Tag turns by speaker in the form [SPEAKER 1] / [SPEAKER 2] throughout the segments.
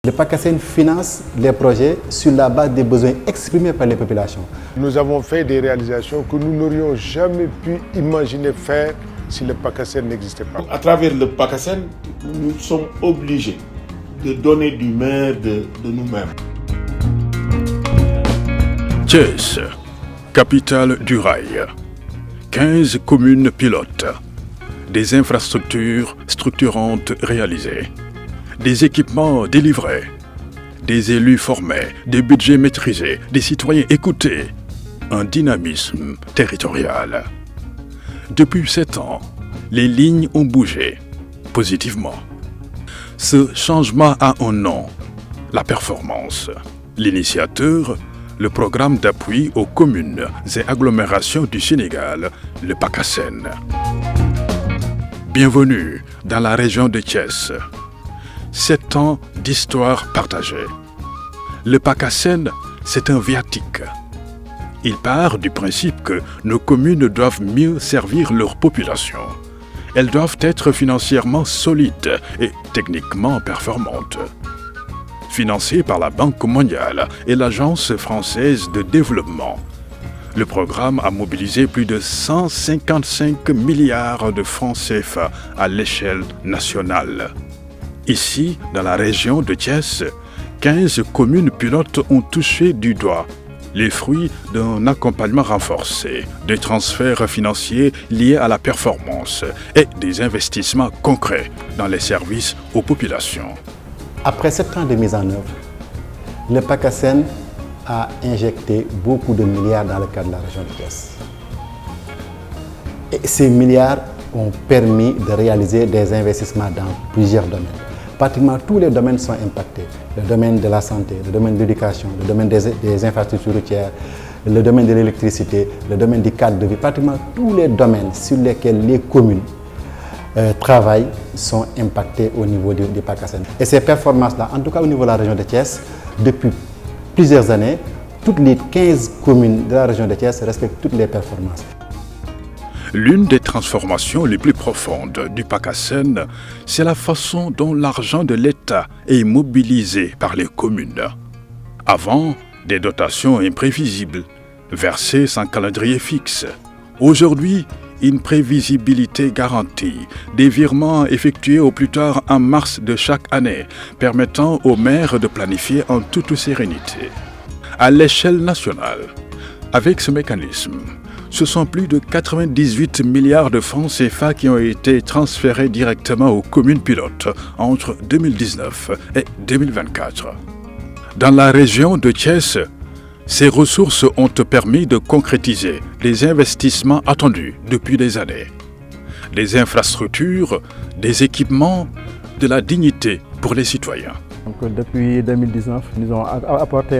[SPEAKER 1] Le PACASEN finance les projets sur la base des besoins exprimés par les populations.
[SPEAKER 2] Nous avons fait des réalisations que nous n'aurions jamais pu imaginer faire si le PACASEN n'existait pas.
[SPEAKER 3] À travers le PACASEN, nous sommes obligés de donner du meilleur de nous-mêmes.
[SPEAKER 4] Thiès, capitale du rail. 15 communes pilotes. Des infrastructures structurantes réalisées. Des équipements délivrés. Des élus formés, des budgets maîtrisés, des citoyens écoutés. Un dynamisme territorial. Depuis 7 ans, les lignes ont bougé, positivement. Ce changement a un nom, la performance. L'initiateur, le programme d'appui aux communes et agglomérations du Sénégal, le PACASEN. Bienvenue dans la région de Thiès. 7 ans d'histoire partagée. Le PACASEN, c'est un viatique. Il part du principe que nos communes doivent mieux servir leur population. Elles doivent être financièrement solides et techniquement performantes. Financé par la Banque mondiale et l'Agence française de développement, le programme a mobilisé plus de 155 milliards de francs CFA à l'échelle nationale. Ici, dans la région de Thiès, 15 communes pilotes ont touché du doigt les fruits d'un accompagnement renforcé, des transferts financiers liés à la performance et des investissements concrets dans les services aux populations.
[SPEAKER 1] Après 7 ans de mise en œuvre, le PACASEN a injecté beaucoup de milliards dans le cadre de la région de Thiès. Et ces milliards ont permis de réaliser des investissements dans plusieurs domaines. Pratiquement tous les domaines sont impactés. Le domaine de la santé, le domaine de l'éducation, le domaine des infrastructures routières, le domaine de l'électricité, le domaine du cadre de vie. Pratiquement tous les domaines sur lesquels les communes travaillent sont impactés au niveau du PACASEN. Et ces performances-là, en tout cas au niveau de la région de Thiès, depuis plusieurs années, toutes les 15 communes de la région de Thiès respectent toutes les performances.
[SPEAKER 4] L'une des transformations les plus profondes du PACASEN, c'est la façon dont l'argent de l'État est mobilisé par les communes. Avant, des dotations imprévisibles, versées sans calendrier fixe. Aujourd'hui, une prévisibilité garantie, des virements effectués au plus tard en mars de chaque année, permettant aux maires de planifier en toute sérénité. À l'échelle nationale, avec ce mécanisme, ce sont plus de 98 milliards de francs CFA qui ont été transférés directement aux communes pilotes entre 2019 et 2024. Dans la région de Thiès, ces ressources ont permis de concrétiser les investissements attendus depuis des années. Des infrastructures, des équipements, de la dignité pour les citoyens.
[SPEAKER 5] Donc, depuis 2019, nous avons apporté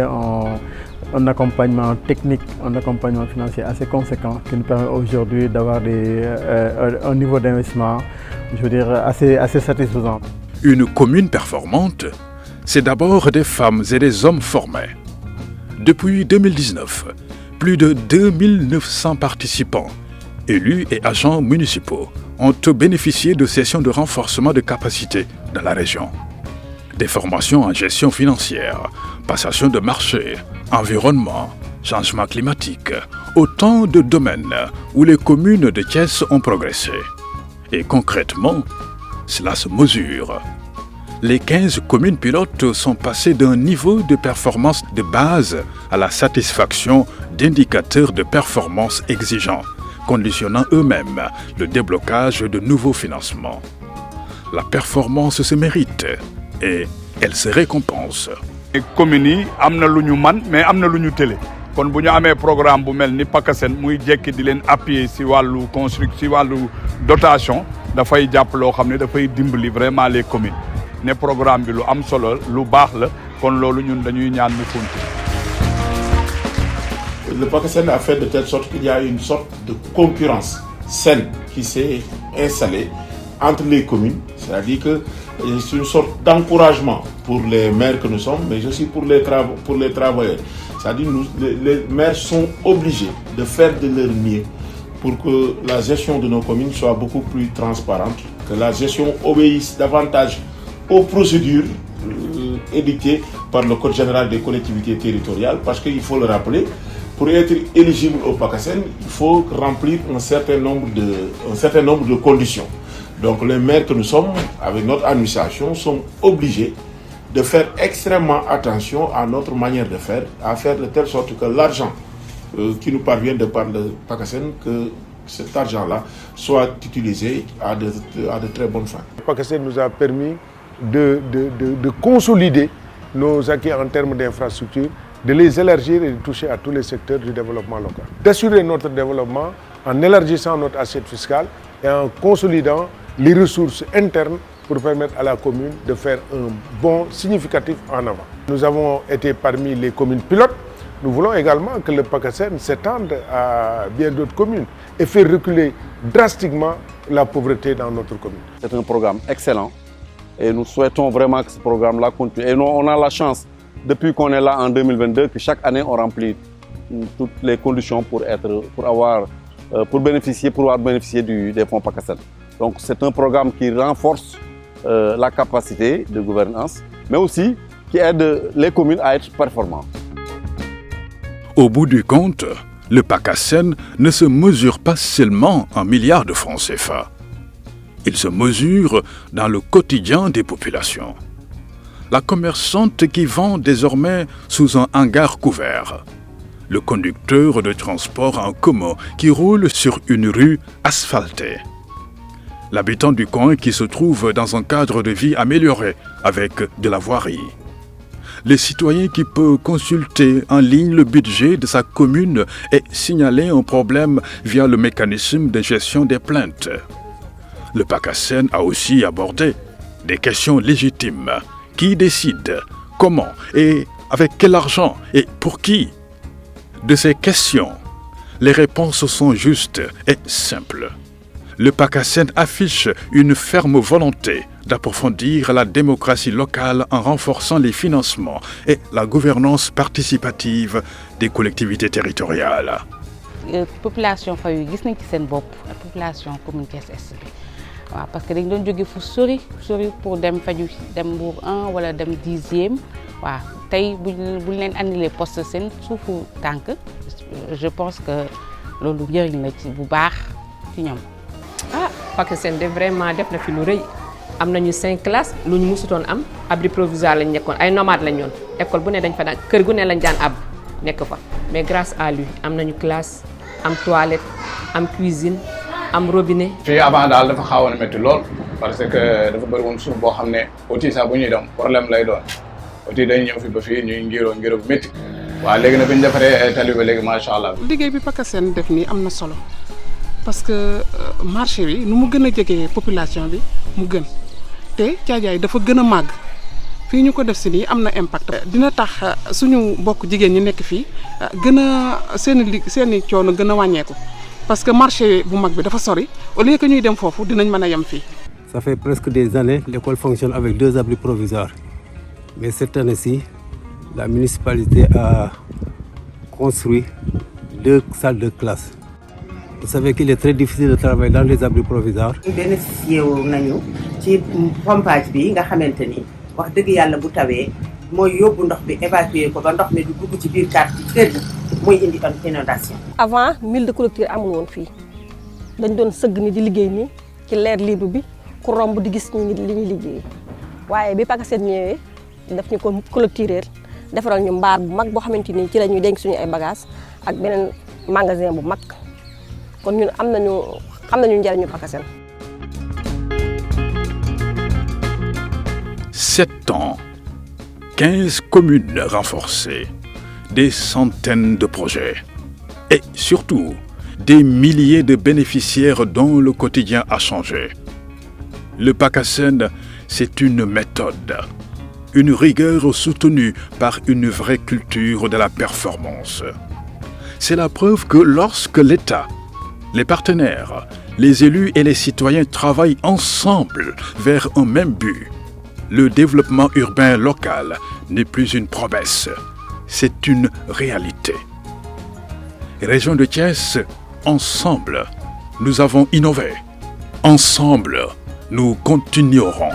[SPEAKER 5] un accompagnement technique, un accompagnement financier assez conséquent qui nous permet aujourd'hui d'avoir un niveau d'investissement, je veux dire, assez satisfaisant.
[SPEAKER 4] Une commune performante, c'est d'abord des femmes et des hommes formés. Depuis 2019, plus de 2900 participants, élus et agents municipaux, ont bénéficié de sessions de renforcement de capacités dans la région. Des formations en gestion financière, passation de marché, environnement, changement climatique, autant de domaines où les communes de Thiès ont progressé. Et concrètement, cela se mesure. Les 15 communes pilotes sont passées d'un niveau de performance de base à la satisfaction d'indicateurs de performance exigeants, conditionnant eux-mêmes le déblocage de nouveaux financements. La performance se mérite et elle se récompense.
[SPEAKER 6] communes yi am na lu ñu man mais am na lu ñu tële kon bu ñu amee programme bu mel ni PACASEN muy jekki di leen appuyer si wàllu construction si wàllu dotation dafay jàpp loo xam ne dafay dimbali vraiment les communes ne programme bi lu am solo lu baax la kon loolu ñun dañuy ñaan mu continuer.
[SPEAKER 3] Le PACASEN a fait de telle sorte qu'il y a une sorte de concurrence saine qui s'est installée entre les communes, c'est-à-dire que c'est une sorte d'encouragement pour les maires que nous sommes, mais aussi pour les travailleurs. C'est-à-dire que les maires sont obligés de faire de leur mieux pour que la gestion de nos communes soit beaucoup plus transparente, que la gestion obéisse davantage aux procédures édictées par le Code général des collectivités territoriales, parce qu'il faut le rappeler, pour être éligible au PACASEN, il faut remplir un certain nombre de conditions. Donc les maires que nous sommes, avec notre administration, sommes obligés de faire extrêmement attention à notre manière de faire, à faire de telle sorte que l'argent qui nous parvient de par le PACASEN, que cet argent-là soit utilisé à de très bonnes fins.
[SPEAKER 2] Le PACASEN nous a permis de consolider nos acquis en termes d'infrastructures, de les élargir et de toucher à tous les secteurs du développement local. D'assurer notre développement en élargissant notre assiette fiscale et en consolidant les ressources internes pour permettre à la commune de faire un bond significatif en avant. Nous avons été parmi les communes pilotes. Nous voulons également que le PACASEN s'étende à bien d'autres communes et faire reculer drastiquement la pauvreté dans notre commune.
[SPEAKER 7] C'est un programme excellent et nous souhaitons vraiment que ce programme-là continue. Et nous, on a la chance, depuis qu'on est là en 2022, que chaque année on remplit toutes les conditions pour bénéficier des fonds PACASEN. Donc c'est un programme qui renforce la capacité de gouvernance, mais aussi qui aide les communes à être performantes.
[SPEAKER 4] Au bout du compte, le PACASEN ne se mesure pas seulement en milliards de francs CFA. Il se mesure dans le quotidien des populations. La commerçante qui vend désormais sous un hangar couvert. Le conducteur de transport en commun qui roule sur une rue asphaltée. L'habitant du coin qui se trouve dans un cadre de vie amélioré avec de la voirie. Le citoyen qui peut consulter en ligne le budget de sa commune et signaler un problème via le mécanisme de gestion des plaintes. Le PACASEN a aussi abordé des questions légitimes. Qui décide? Comment? Et avec quel argent? Et pour qui? De ces questions, les réponses sont justes et simples. Le PACASEN affiche une ferme volonté d'approfondir la démocratie locale en renforçant les financements et la gouvernance participative des collectivités territoriales.
[SPEAKER 8] Population Fayu gis nañ ci seen bopp population commune Thiès Est bi waaw parce que dañ doon jóge fu sori pour dem faju dem Mbour 1 wala dem 10e waaw tey buñ leen andilee poste seen suufu tànk je pense que loolu njëriñ la ci bu baax ci ñoom.
[SPEAKER 9] PACASEN de vraiment def na fi lu rëy am nañu 5 classes lu ñu mësutoon am abri provisoire lañ nekkoon ay nomades lañ ñoon école bu ne dañ fa daan kër gu ne lañ daan ab nekk fa mais grâce à lui am nañu classe am toilette am cuisine am robinet.
[SPEAKER 6] fii avant daal dafa xawoon a métti lool parce que dafa bëri woon suuf boo xam ne outil sax bu ñuy dem problème lay doon outil dañ ñëw fi ba fii ñuy ngiroo bu métti waaw léegi nag bi ñu defaree tali ba léegi macha allah.
[SPEAKER 10] liggéey bi PACASEN def nii am na solo. parce que marché bi nu mu gën a jegee population bi mu gën te Thiadiaye dafa gën a màgg fii ñu ko def si nii am na impact. dina tax suñu mbokk jigéen ñi nekk fii gën a seen i coono gën a wàññeeku parce que marché bu mag bi dafa sori au lieu que ñuy dem foofu dinañ mën a yem fii.
[SPEAKER 11] Ça fait presque des années l'école fonctionne avec 2 abris provisoires mais cette année-ci la municipalité a construit 2 salles de classe. Vous savez qu'il est très difficile de travailler dans les abris provisoires.
[SPEAKER 12] bénéficié wu nañu ci pompage bi nga xamante ni wax dëgg yàlla bu tawee mooy yóbbu ndox bi évacuer ko ba ndox mi du dugg ci biir quartier kër yi muy indi inondation.
[SPEAKER 13] avant mille de clôture amul woon fii dañ doon sëgg ni di liggéey nii ci l'air libre bi ku romb di gis ñi li ñuy liggéey waaye bi PACASEN ñëwee daf ñu ko clôturer defaral ñu mbaar bu mag boo xamante ni ci la ñuy denc suñu ay bagages ak beneen magasin bu mag. kon ñun xam nañu njariñu PACASEN.
[SPEAKER 4] 7 ans, 15 communes renforcées, des centaines de projets et surtout des milliers de bénéficiaires dont le quotidien a changé. Le PACASEN, c'est une méthode, une rigueur soutenue par une vraie culture de la performance. C'est la preuve que lorsque l'État, les partenaires, les élus et les citoyens travaillent ensemble vers un même but, le développement urbain local n'est plus une promesse, c'est une réalité. Région de Thiès, ensemble, nous avons innové. Ensemble, nous continuerons.